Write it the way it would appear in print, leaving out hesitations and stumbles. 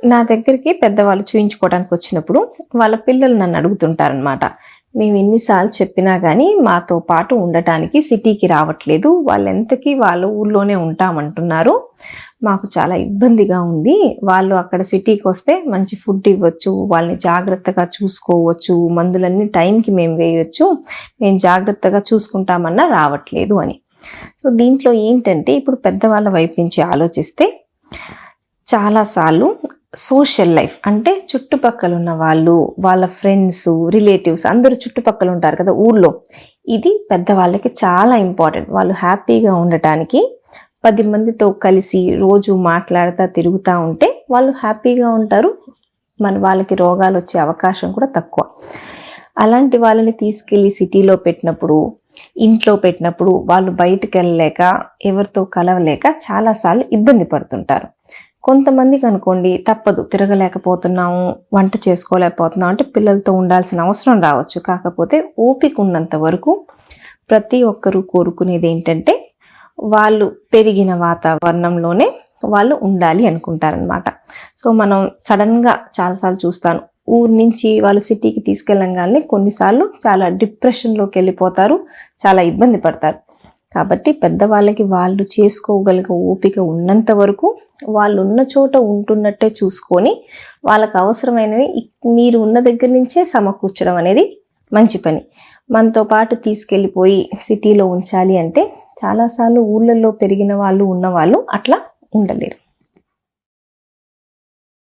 నా దగ్గరికి పెద్దవాళ్ళు చూయించుకోవడానికి వచ్చినప్పుడు వాళ్ళ పిల్లలు నన్ను అడుగుతుంటారనమాట. మేము ఎన్నిసార్లు చెప్పినా కానీ మాతో పాటు ఉండటానికి సిటీకి రావట్లేదు, వాళ్ళెంతకీ వాళ్ళ ఊర్లోనే ఉంటామంటున్నారు, మాకు చాలా ఇబ్బందిగా ఉంది, వాళ్ళు అక్కడ సిటీకి వస్తే మంచి ఫుడ్ ఇవ్వచ్చు, వాళ్ళని జాగ్రత్తగా చూసుకోవచ్చు, మందులన్నీ టైంకి మేము వేయొచ్చు, మేము జాగ్రత్తగా చూసుకుంటామన్నా రావట్లేదు అని. సో దీంట్లో ఏంటంటే ఇప్పుడు పెద్దవాళ్ళ వైపు నుంచి ఆలోచిస్తే చాలాసార్లు సోషల్ లైఫ్ అంటే చుట్టుపక్కల ఉన్న వాళ్ళు, వాళ్ళ ఫ్రెండ్స్, రిలేటివ్స్ అందరూ చుట్టుపక్కల ఉంటారు కదా ఊర్లో, ఇది పెద్దవాళ్ళకి చాలా ఇంపార్టెంట్. వాళ్ళు హ్యాపీగా ఉండటానికి 10 మందితో కలిసి రోజు మాట్లాడుతూ తిరుగుతూ ఉంటే వాళ్ళు హ్యాపీగా ఉంటారు, వాళ్ళకి రోగాలు వచ్చే అవకాశం కూడా తక్కువ. అలాంటి వాళ్ళని తీసుకెళ్ళి సిటీలో పెట్టినప్పుడు, ఇంట్లో పెట్టినప్పుడు వాళ్ళు బయటకు వెళ్ళలేక, ఎవరితో కలవలేక చాలాసార్లు ఇబ్బంది పడుతుంటారు. కొంతమందికి అనుకోండి తప్పదు, తిరగలేకపోతున్నాము, వంట చేసుకోలేకపోతున్నాం అంటే పిల్లలతో ఉండాల్సిన అవసరం రావచ్చు. కాకపోతే ఓపిక ఉన్నంత వరకు ప్రతి ఒక్కరూ కోరుకునేది ఏంటంటే వాళ్ళు పెరిగిన వాతావరణంలోనే వాళ్ళు ఉండాలి అనుకుంటారనమాట. సో మనం సడన్గా చాలాసార్లు చూస్తాను, ఊరు నుంచి వాళ్ళు సిటీకి తీసుకెళ్ళంగానే కొన్నిసార్లు చాలా డిప్రెషన్లోకి వెళ్ళిపోతారు, చాలా ఇబ్బంది పడతారు. కాబట్టి పెద్దవాళ్ళకి వాళ్ళు చేసుకోగలిగే ఓపిక ఉన్నంత వరకు వాళ్ళు ఉన్న చోట ఉంటున్నట్టే చూసుకొని వాళ్ళకి అవసరమైనవి మీరు ఉన్న దగ్గర నుంచే సమకూర్చడం అనేది మంచి పని. మనతో పాటు తీసుకెళ్ళిపోయి సిటీలో ఉంచాలి అంటే చాలాసార్లు ఊళ్ళల్లో పెరిగిన వాళ్ళు ఉన్నవాళ్ళు అట్లా ఉండలేరు.